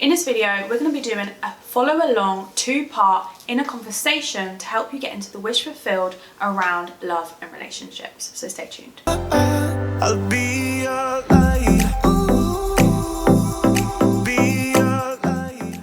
In this video, we're going to be doing a follow along two-part inner conversation to help you get into the wish fulfilled around love and relationships. So stay tuned. I'll be your light. Be your light.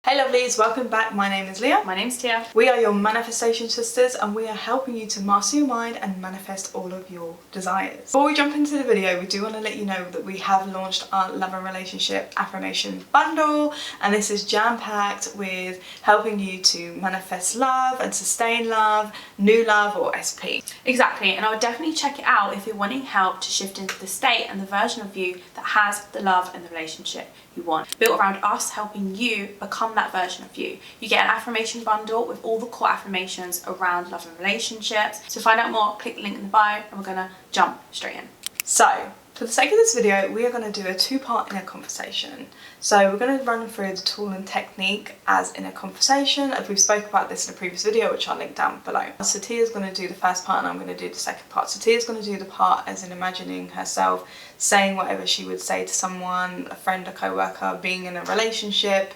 Hey lovelies, welcome back. My name is Leah. My name's Tia. We are your manifestation sisters and we are helping you to master your mind and manifest all of your desires. Before we jump into the video, we do want to let you know that we have launched our love and relationship affirmation bundle, and this is jam-packed with helping you to manifest love and sustain love, new love or SP. Exactly, and I would definitely check it out if you're wanting help to shift into the state and the version of you that has the love and the relationship you want. Built around us helping you become that version of you. You get an affirmation bundle with all the core affirmations around love and relationships. So to find out more, click the link in the bio and we're gonna jump straight in. So, for the sake of this video, we are going to do a two-part inner conversation. So we're going to run through the tool and technique as inner conversation, as we've spoke about this in a previous video, which I'll link down below. So Tia's going to do the first part and I'm going to do the second part. So Tia's going to do the part as in imagining herself saying whatever she would say to someone, a friend, a co-worker, being in a relationship.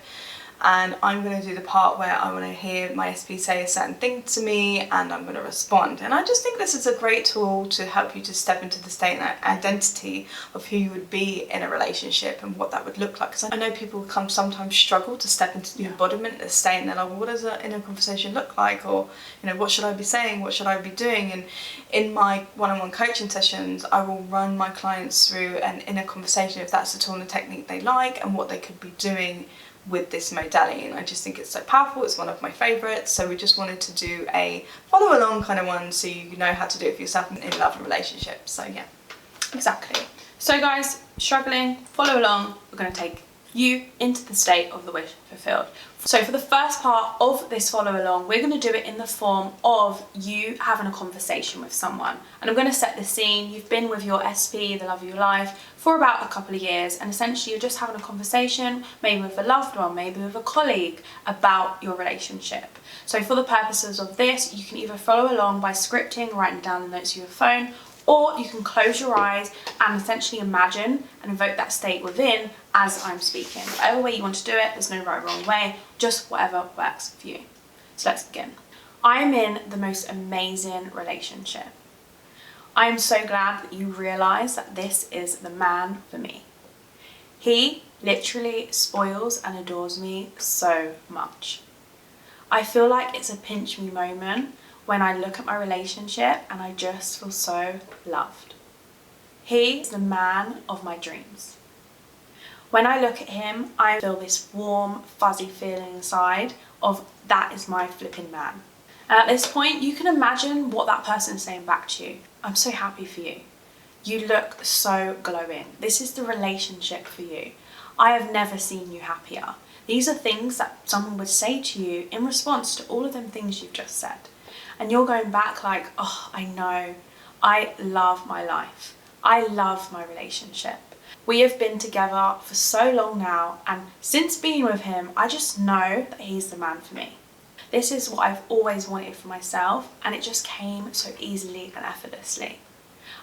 And I'm going to do the part where I want to hear my SP say a certain thing to me and I'm going to respond. And I just think this is a great tool to help you to step into the state and identity of who you would be in a relationship and what that would look like. Because I know people sometimes struggle to step into the embodiment of the state, and they're like, well, what does an inner conversation look like? Or, you know, what should I be saying? What should I be doing? And in my one-on-one coaching sessions, I will run my clients through an inner conversation if that's the tool and technique they like and what they could be doing with this modality. And I just think it's so powerful. It's one of my favorites, so we just wanted to do a follow along kind of one so you know how to do it for yourself in love and relationships. So yeah, Exactly. So guys, struggling, follow along. We're going to take you into the state of the wish fulfilled. So for the first part of this follow along, we're going to do it in the form of you having a conversation with someone. And I'm going to set the scene. You've been with your SP, the love of your life, for about a couple of years, and essentially you're just having a conversation, maybe with a loved one, maybe with a colleague, about your relationship. So for the purposes of this, you can either follow along by scripting, writing down the notes of your phone, or you can close your eyes and essentially imagine and invoke that state within as I'm speaking. Whatever way you want to do it, there's no right or wrong way, just whatever works for you. So let's begin. I'm in the most amazing relationship. I am so glad that you realise that this is the man for me. He literally spoils and adores me so much. I feel like it's a pinch me moment when I look at my relationship and I just feel so loved. He is the man of my dreams. When I look at him, I feel this warm, fuzzy feeling inside of that is my flipping man. And at this point, you can imagine what that person is saying back to you. I'm so happy for you. You look so glowing. This is the relationship for you. I have never seen you happier. These are things that someone would say to you in response to all of them things you've just said. And you're going back like, oh, I know, I love my life. I love my relationship. We have been together for so long now, and since being with him, I just know that he's the man for me. This is what I've always wanted for myself, and it just came so easily and effortlessly.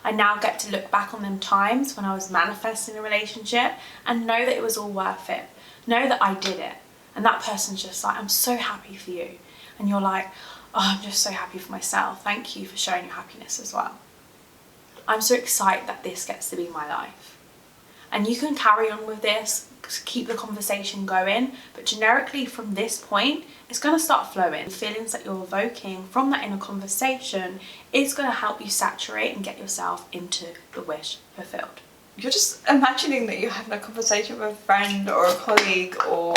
I now get to look back on them times when I was manifesting a relationship and know that it was all worth it. Know that I did it. And that person's just like, I'm so happy for you. And you're like, oh, I'm just so happy for myself. Thank you for showing your happiness as well. I'm so excited that this gets to be my life. And you can carry on with this, keep the conversation going, but generically from this point, it's going to start flowing. The feelings that you're evoking from that inner conversation is going to help you saturate and get yourself into the wish fulfilled. you're just imagining that you're having a conversation with a friend or a colleague or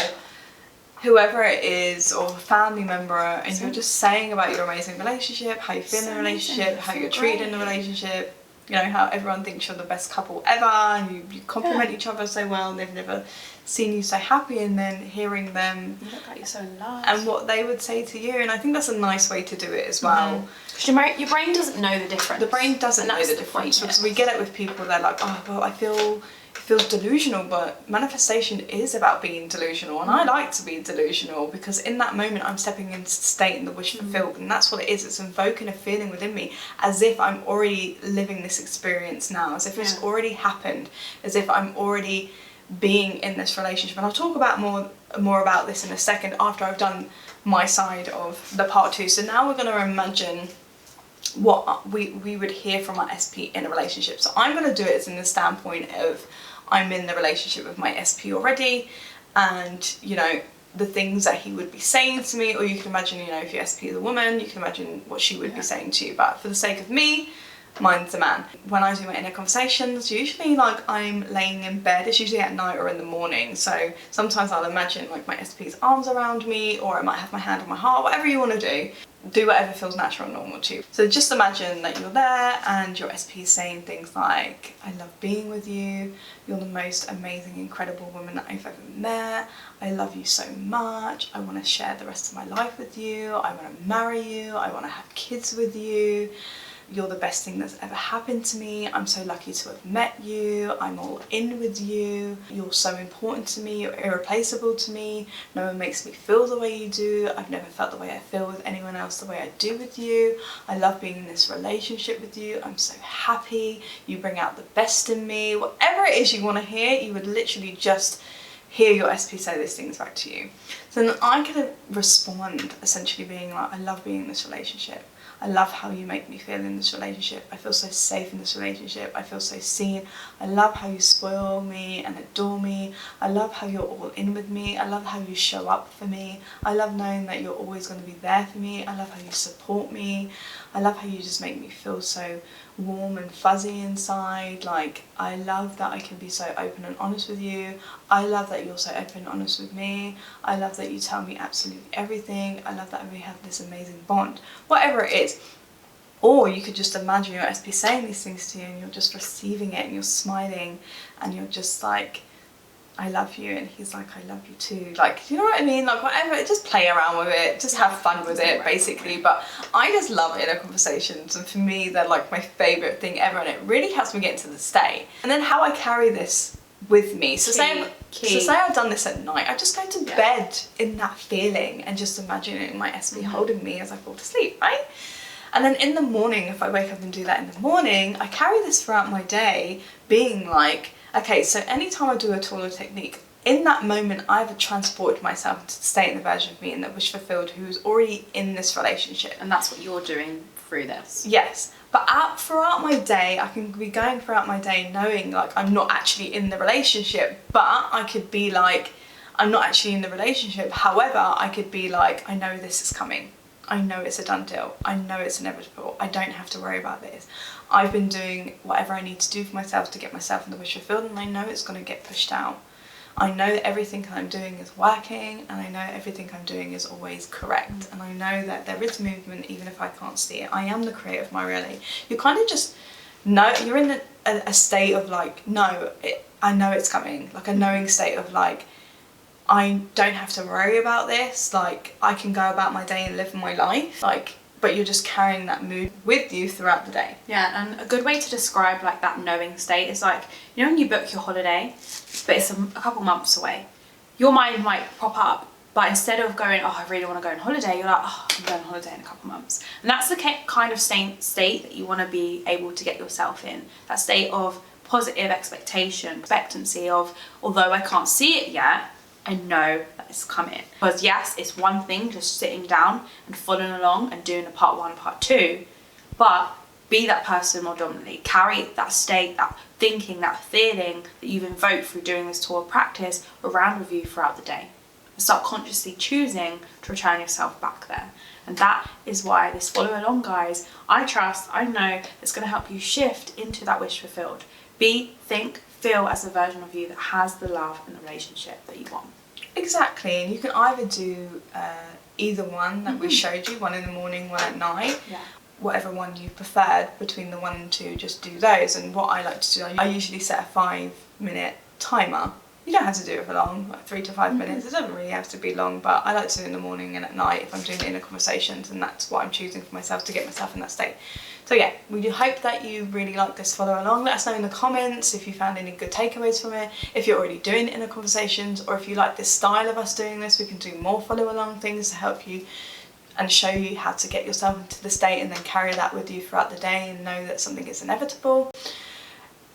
whoever it is, or a family member, and you're just saying about your amazing relationship, how you feel in the relationship, how you're treated in the relationship, you know, how everyone thinks you're the best couple ever, and you compliment each other so well, and they've never seen you so happy, and then hearing them, you look like you're so in love, and what they would say to you. And I think that's a nice way to do it as well. Because your brain doesn't know the difference. The brain doesn't know the difference, because we get it with people, they're like, oh, well, it feels delusional, but manifestation is about being delusional, and I like to be delusional because in that moment I'm stepping into the state and the wish fulfilled, and that's what it is. It's invoking a feeling within me as if I'm already living this experience now, as if it's already happened, as if I'm already being in this relationship. And I'll talk about more about this in a second after I've done my side of the part 2. So now we're going to imagine what we would hear from our SP in a relationship. So I'm going to do it as in the standpoint of I'm in the relationship with my SP already, and you know, the things that he would be saying to me, or you can imagine, you know, if your SP is a woman, you can imagine what she would be saying to you. But for the sake of me, mine's a man. When I do my inner conversations, usually like I'm laying in bed. It's usually at night or in the morning. So sometimes I'll imagine like my SP's arms around me, or I might have my hand on my heart, whatever you want to do. Do whatever feels natural and normal to you. So just imagine that you're there and your SP is saying things like, I love being with you, you're the most amazing, incredible woman that I've ever met, I love you so much, I want to share the rest of my life with you, I want to marry you, I want to have kids with you, you're the best thing that's ever happened to me, I'm so lucky to have met you, I'm all in with you, you're so important to me, you're irreplaceable to me, no one makes me feel the way you do, I've never felt the way I feel with anyone else the way I do with you, I love being in this relationship with you, I'm so happy, you bring out the best in me, whatever it is you want to hear, you would literally just hear your SP say these things back to you. So then I could respond essentially being like, I love being in this relationship. I love how you make me feel in this relationship. I feel so safe in this relationship. I feel so seen. I love how you spoil me and adore me. I love how you're all in with me. I love how you show up for me. I love knowing that you're always going to be there for me. I love how you support me. I love how you just make me feel so warm and fuzzy inside. Like, I love that I can be so open and honest with you. I love that you're so open and honest with me. I love that you tell me absolutely everything. I love that we have this amazing bond. Whatever it is. Or you could just imagine your SP saying these things to you and you're just receiving it and you're smiling and you're just like, I love you, and he's like, I love you too. Like, you know what I mean? Like, whatever, just play around with it, just have fun with it, basically. But I just love inner conversations, and for me, they're like my favourite thing ever, and it really helps me get into the state. And then how I carry this with me. So say I've done this at night, I just go to bed in that feeling and just imagining my SP holding me as I fall to sleep, right? And then in the morning, if I wake up and do that in the morning, I carry this throughout my day, being like, okay, so anytime I do a tool or technique, in that moment I've transported myself into the state and the version of me and that wish fulfilled who's already in this relationship. And that's what you're doing through this. Yes, but throughout my day, I can be going throughout my day knowing like I'm not actually in the relationship, but I could be like, I'm not actually in the relationship, however, I could be like, I know this is coming. I know it's a done deal. I know it's inevitable. I don't have to worry about this. I've been doing whatever I need to do for myself to get myself in the wish fulfilled, and I know it's going to get pushed out. I know that everything I'm doing is working, and I know everything I'm doing is always correct. And I know that there is movement even if I can't see it. I am the creator of my reality. You kind of just know, you're in a state of like, no, I know it's coming. Like a knowing state of like, I don't have to worry about this, like I can go about my day and live my life, like, but you're just carrying that mood with you throughout the day. Yeah, and a good way to describe like that knowing state is like, you know when you book your holiday, but it's a couple months away, your mind might pop up, but instead of going, oh I really want to go on holiday, you're like, oh I'm going on holiday in a couple months. And that's the kind of state that you want to be able to get yourself in, that state of positive expectation, expectancy of, although I can't see it yet, I know that it's coming. Because yes, it's one thing just sitting down and following along and doing the part 1, part 2, but be that person more dominantly. Carry that state, that thinking, that feeling that you've invoked through doing this tool of practice around with you throughout the day. And start consciously choosing to return yourself back there. And that is why this follow along, guys, I know it's going to help you shift into that wish fulfilled. Be, think, feel as a version of you that has the love and the relationship that you want. Exactly, and you can either do either one that we showed you, one in the morning, one at night. Yeah. Whatever one you preferred between the 1 and 2, just do those. And what I like to do, I usually set a 5-minute timer. You don't have to do it for long, like 3 to 5 minutes. It doesn't really have to be long, but I like to do it in the morning and at night if I'm doing the inner conversations, and that's what I'm choosing for myself to get myself in that state. So yeah, we hope that you really like this follow along. Let us know in the comments if you found any good takeaways from it, if you're already doing inner conversations, or if you like this style of us doing this. We can do more follow along things to help you and show you how to get yourself into the state and then carry that with you throughout the day and know that something is inevitable.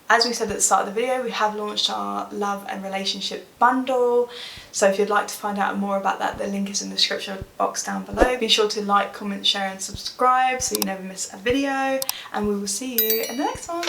As we said at the start of the video, we have launched our love and relationship bundle. So if you'd like to find out more about that, the link is in the description box down below. Be sure to like, comment, share and subscribe so you never miss a video, and we will see you in the next one.